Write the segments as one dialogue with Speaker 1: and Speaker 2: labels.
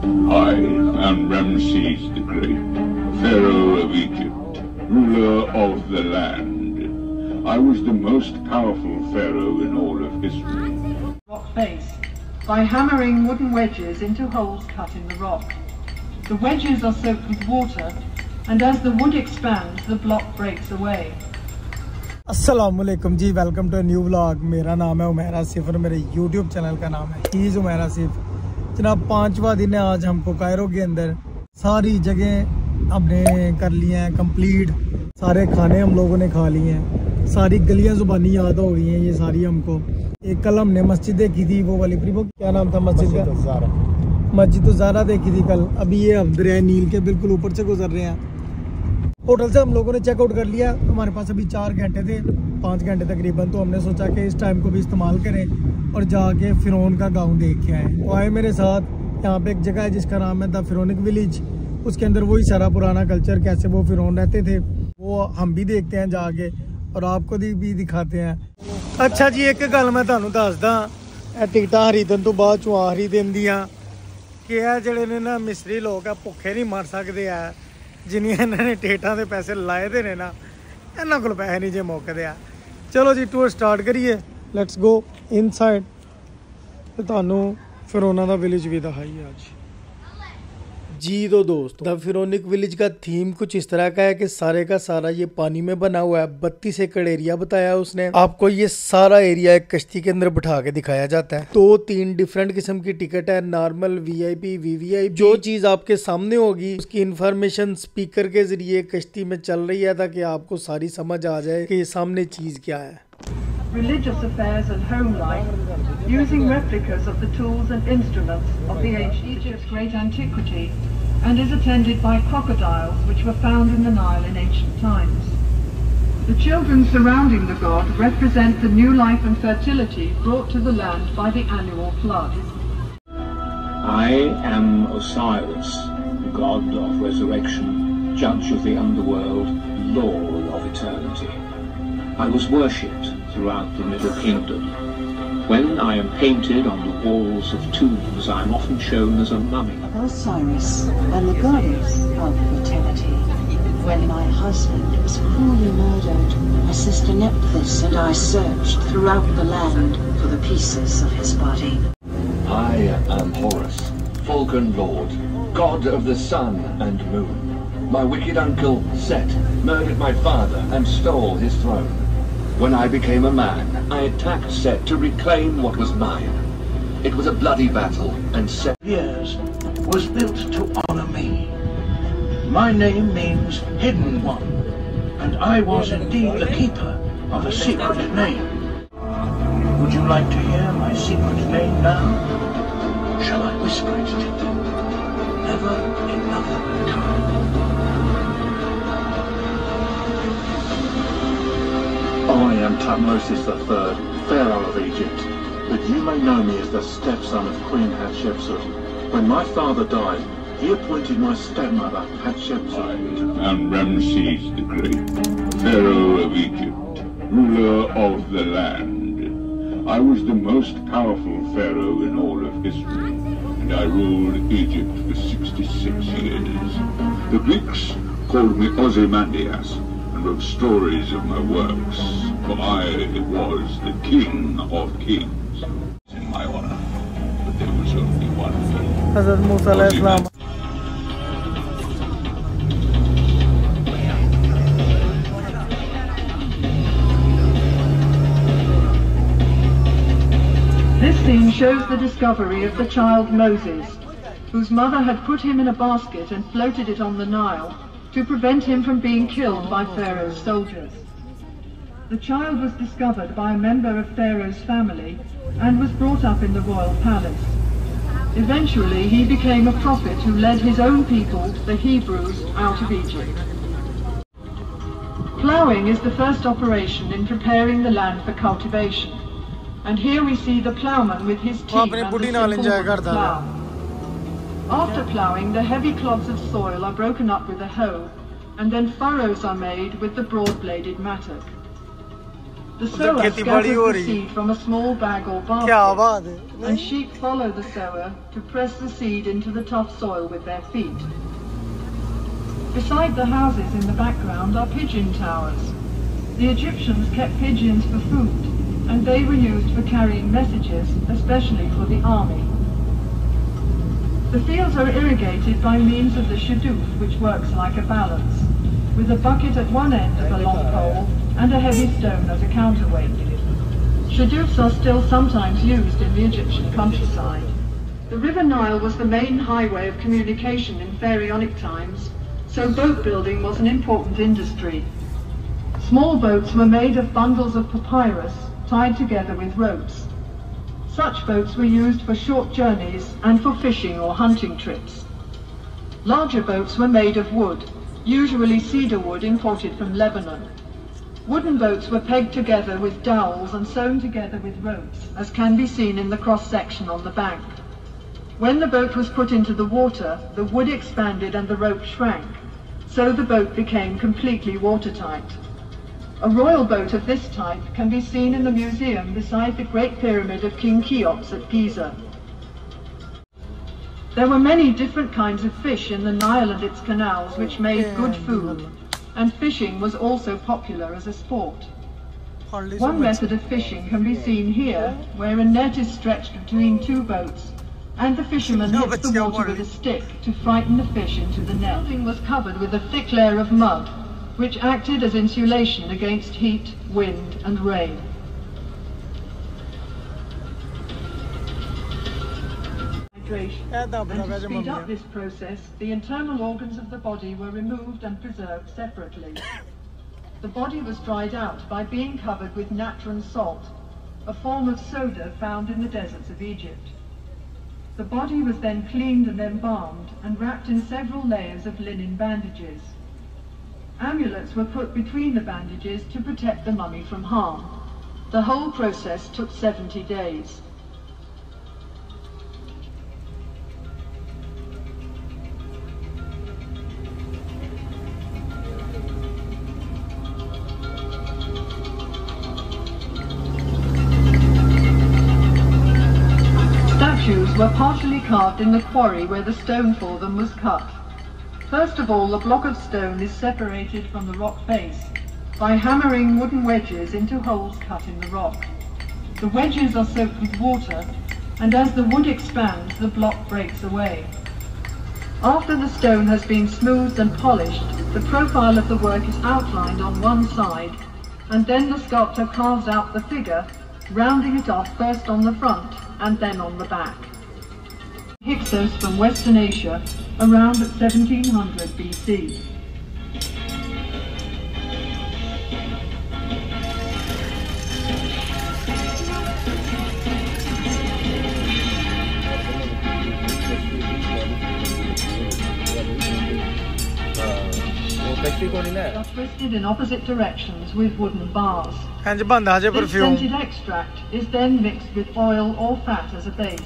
Speaker 1: I am Ramses the Great, Pharaoh of Egypt, ruler of the land. I was the most powerful pharaoh in all of history.
Speaker 2: Rock face by hammering wooden wedges into holes cut in the rock. The wedges are soaked with water, and as the wood expands, the block breaks away.
Speaker 3: अस्सलामुअलैकुम जी, welcome to new vlog. मेरा नाम है उमेरा सिफ और मेरे YouTube channel का नाम है ही उमेरा सिफ। जनाब 5वां दिन है आज हमको कायरो के अंदर। सारी जगह हमने कर लिए हैं कंप्लीट, सारे खाने हम लोगों ने खा लिए हैं, सारी गलियां जुबानी याद हो गई हैं ये सारी हमको। एक कल हमने मस्जिद देखी थी, वो वाली वो क्या नाम था मस्जिद का, मस्जिद ज़ारा देखी थी कल। अभी ये हम दरिया नील के बिल्कुल ऊपर से गुजर रहे हैं। होटल से हम लोगों ने चेकआउट कर लिया, हमारे पास अभी 4 घंटे थे, 5 घंटे तकरीबन। तो हमने सोचा कि इस टाइम को भी इस्तेमाल करें और जाके फिरौन का गांव देख के आए। तो आए मेरे साथ, यहाँ पे एक जगह है जिसका नाम है द फिरौनिक विलेज। उसके अंदर वही सारा पुराना कल्चर, कैसे वो फिरौन रहते थे, वो हम भी देखते हैं जाके और आपको भी दिखाते हैं। अच्छा जी, एक गल मैं तुहानू दसदा, टिकटा खरीदन तो बाद चों आखिरी दिन दियां कि ये जेडे ने ना मिस्त्री लोग है भुखे नहीं मर सकते है। जिन्नियां इन्होंने टिकटां दे पैसे लाए दे ने ना, इन्हां कोल पैसे नहीं जे मुकदे आ। चलो जी टूर स्टार्ट करिए, लेट्स गो इनसाइड ते तुहानू फिरौना दा विलेज भी दिखाइए आज जी। तो दोस्त, द फिरौनिक विलेज का थीम कुछ इस तरह का है कि सारे का सारा ये पानी में बना हुआ है। 32 एकड़ एरिया बताया उसने। आपको ये सारा एरिया एक कश्ती के अंदर बिठा के दिखाया जाता है। 2-3 डिफरेंट किस्म की टिकट है, नॉर्मल, वीआईपी, वीवीआईपी। जो चीज आपके सामने होगी उसकी इंफॉर्मेशन स्पीकर के जरिए कश्ती में चल रही है, ताकि आपको सारी समझ आ जाए कि सामने चीज क्या है।
Speaker 2: Religious affairs and home life, using replicas of the tools and instruments of the ancient Egypt's great antiquity, and is attended by crocodiles which were found in the Nile in ancient times. The children surrounding the god represent the new life and fertility brought to the land by the annual flood.
Speaker 4: I am Osiris, god of resurrection, judge of the underworld, lord of eternity. I was worshipped throughout the Middle Kingdom. When I am painted on the walls of tombs, I am often shown as a mummy.
Speaker 5: Osiris and the goddess of fertility. When my husband was cruelly murdered, my sister Nephthys and I searched throughout the land for the pieces of his body.
Speaker 6: I am Horus, Falcon Lord, god of the sun and moon. My wicked uncle, Set, murdered my father and stole his throne. When I became a man, I attacked Set to reclaim what was mine. It was a bloody battle, and Set
Speaker 7: years was built to honor me. My name means Hidden One, and I was indeed the keeper of a secret name. Would you like to hear my secret name now? Shall I whisper it to you? Never another time.
Speaker 8: I am Tutmosis III, Pharaoh of Egypt, but you may know me as the stepson of Queen Hatshepsut. When my father died, he appointed my stepmother Hatshepsut.
Speaker 1: I am Ramses the Great, Pharaoh of Egypt, ruler of the land. I was the most powerful pharaoh in all of history, and I ruled Egypt for 66 years. The Greeks called me Ozymandias and wrote stories of my works, for I was the king of kings. In my honor, but there was only one king.
Speaker 3: Hazrat Musa alayhi salam.
Speaker 2: This scene shows the discovery of the child Moses, whose mother had put him in a basket and floated it on the Nile to prevent him from being killed by Pharaoh's soldiers. The child was discovered by a member of Pharaoh's family and was brought up in the royal palace. Eventually he became a prophet who led his own people, the Hebrews, out of Egypt. Ploughing is the first operation in preparing the land for cultivation, and here we see the ploughman with his team and the simple plough. After ploughing, the heavy clods of soil are broken up with a hoe, and then furrows are made with the broad-bladed mattock. The sower gathers the seed from a small bag or basket, and sheep follow the sower to press the seed into the tough soil with their feet. Beside the houses in the background are pigeon towers. The Egyptians kept pigeons for food, and they were used for carrying messages, especially for the army. The fields are irrigated by means of the shadoof, which works like a balance, with a bucket at one end of a long pole and a heavy stone as a counterweight. Shadoofs are still sometimes used in the Egyptian countryside. The River Nile was the main highway of communication in Pharaonic times, so boat building was an important industry. Small boats were made of bundles of papyrus tied together with ropes. Such boats were used for short journeys and for fishing or hunting trips. Larger boats were made of wood, usually cedar wood imported from Lebanon. Wooden boats were pegged together with dowels and sewn together with ropes, as can be seen in the cross-section on the bank. When the boat was put into the water, the wood expanded and the rope shrank, so the boat became completely watertight. A royal boat of this type can be seen in the museum beside the Great Pyramid of King Cheops at Giza. There were many different kinds of fish in the Nile and its canals which made good food, and fishing was also popular as a sport. One method of fishing can be seen here, where a net is stretched between two boats, and the fisherman hits the water with a stick to frighten the fish into the net. The building was covered with a thick layer of mud, which acted as insulation against heat, wind, and rain. And to speed up this process, the internal organs of the body were removed and preserved separately. The body was dried out by being covered with natron salt, a form of soda found in the deserts of Egypt. The body was then cleaned and embalmed and wrapped in several layers of linen bandages. Amulets were put between the bandages to protect the mummy from harm. The whole process took 70 days. Statues were partially carved in the quarry where the stone for them was cut. First of all, the block of stone is separated from the rock face by hammering wooden wedges into holes cut in the rock. The wedges are soaked with water, and as the wood expands, the block breaks away. After the stone has been smoothed and polished, the profile of the work is outlined on one side, and then the sculptor carves out the figure, rounding it off first on the front and then on the back. Hyksos from Western Asia, around 1700 BC. They are twisted in opposite directions with wooden bars. This scented extract is then mixed with oil or fat as a base.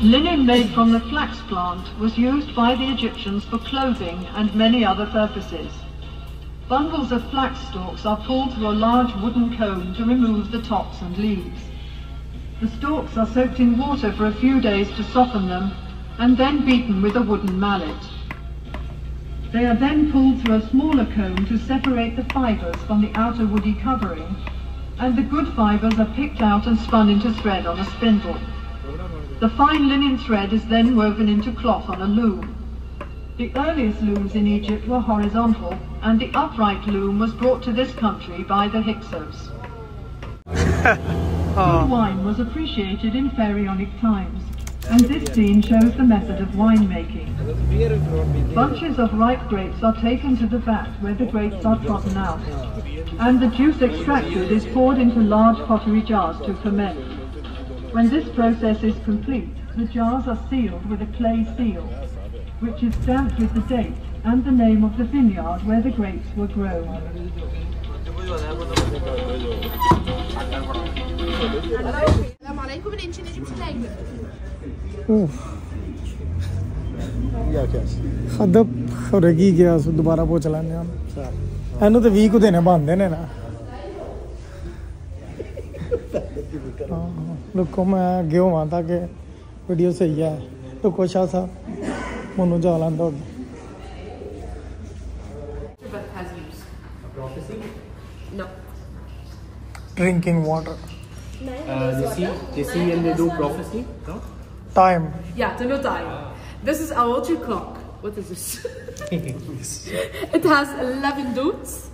Speaker 2: Linen made from the flax plant was used by the Egyptians for clothing and many other purposes. Bundles of flax stalks are pulled through a large wooden comb to remove the tops and leaves. The stalks are soaked in water for a few days to soften them, and then beaten with a wooden mallet. They are then pulled through a smaller comb to separate the fibres from the outer woody covering, and the good fibres are picked out and spun into thread on a spindle. The fine linen thread is then woven into cloth on a loom. The earliest looms in Egypt were horizontal, and the upright loom was brought to this country by the Hyksos. Good wine was appreciated in Pharaonic times, and this scene shows the method of winemaking. Bunches of ripe grapes are taken to the vat where the grapes are trodden out, and the juice extracted is poured into large pottery jars to ferment. When this process is complete, the jars are sealed with a clay seal, which is stamped with the date and the name of the vineyard where the grapes were grown.
Speaker 3: खदब खरगी गया सो दोबारा पो चलाने एनु तो 20 दिन बनते ने ना लोगों मैं गयो वहां तक वीडियो सही है तो कुछ ऐसा मनु जा लांदा
Speaker 9: No.
Speaker 3: Drinking water.
Speaker 9: They see and they do prophecy. No?
Speaker 3: Time.
Speaker 9: Yeah, to know time. This is our water clock. What is this? It has 11 dots.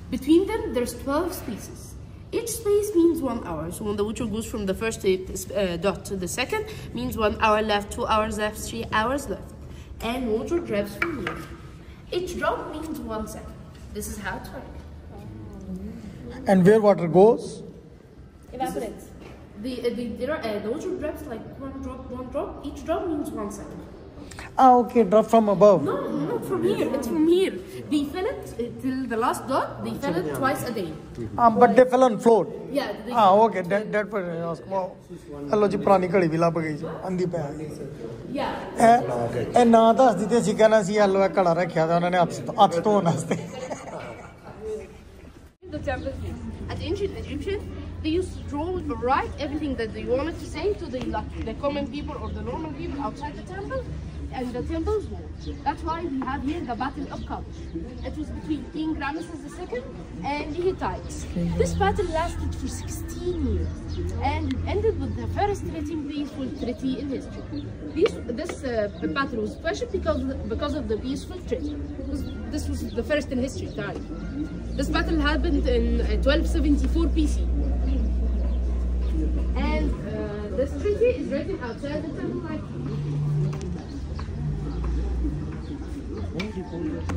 Speaker 9: Between them, there's 12 spaces. Each space means 1 hour. So when the water goes from the first dot to the second, means 1 hour left, 2 hours left, 3 hours left. And water drips from here. Each drop means 1 second. This is how it works.
Speaker 3: And where water goes?
Speaker 9: Evaporates. The water drips like one drop. Each drop means 1 second.
Speaker 3: Ah, okay, drop from above.
Speaker 9: No, not from here. It's from here. They fill it till the last dot. They fill it twice a day.
Speaker 3: But they fell on floor.
Speaker 9: Yeah.
Speaker 3: Okay. That was ask. Wow. Hello जी पुरानी घड़ी भी लग गई अंधी पे
Speaker 9: Yeah.
Speaker 3: ए ना दस दी ते सी कहना सी हलो घड़ा रखया था उन्होंने हथ धोने वास्ते
Speaker 9: The temple piece. At ancient Egyptian, they used to write everything that they wanted to say to the common people or the normal people outside the temple and the temple's wall. That's why we have here the Battle of Cairo. It was between King Ramesses II and the Hittites. This battle lasted for 16 years and it ended with the first peaceful treaty in history. This battle was special because of the peaceful treaty. This was the first in history time. This battle happened in 1274 BC. And this treaty is written outside the temple like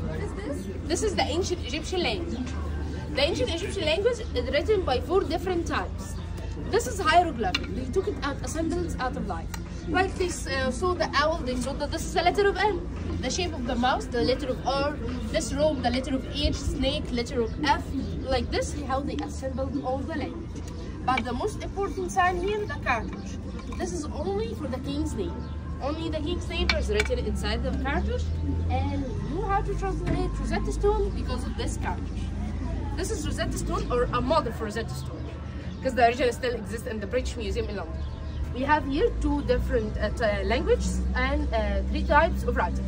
Speaker 9: what is this? This is the ancient Egyptian language. The ancient Egyptian language is written by 4 different types. This is hieroglyphic. They took it out, assembled out of life. Like they saw the owl, they saw that this is the letter of M. The shape of the mouse, the letter of R. This rope, the letter of H. Snake, letter of F. Like this, how they assembled all the language. But the most important sign here, the cartouche. This is only for the king's name. Only the king's name is written inside the cartouche. And you have to translate Rosetta Stone because of this cartouche. This is Rosetta Stone or a model for Rosetta Stone. Because the original still exists in the British Museum in London. We have here 2 different languages and 3 types of writing.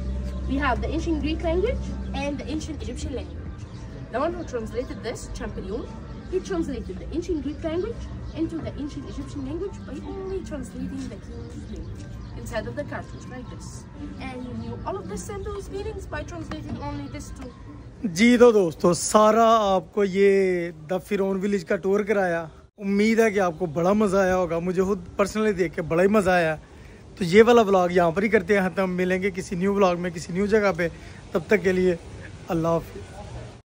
Speaker 9: We have the ancient Greek language and the ancient Egyptian language. The one who translated this, Champollion, he translated the ancient Greek language into the ancient Egyptian language by only translating the king's name inside of the cartouche like this. And he knew all of the symbols meanings by translating only this too.
Speaker 3: जी तो दोस्तों सारा आपको ये the फिरौन village का tour कराया। उम्मीद है कि आपको बड़ा मज़ा आया होगा। मुझे खुद पर्सनली देख के बड़ा ही मज़ा आया। तो ये वाला व्लॉग यहाँ पर ही करते हैं। हम मिलेंगे किसी न्यू व्लॉग में किसी न्यू जगह पे। तब तक के लिए अल्लाह हाफ़िज़।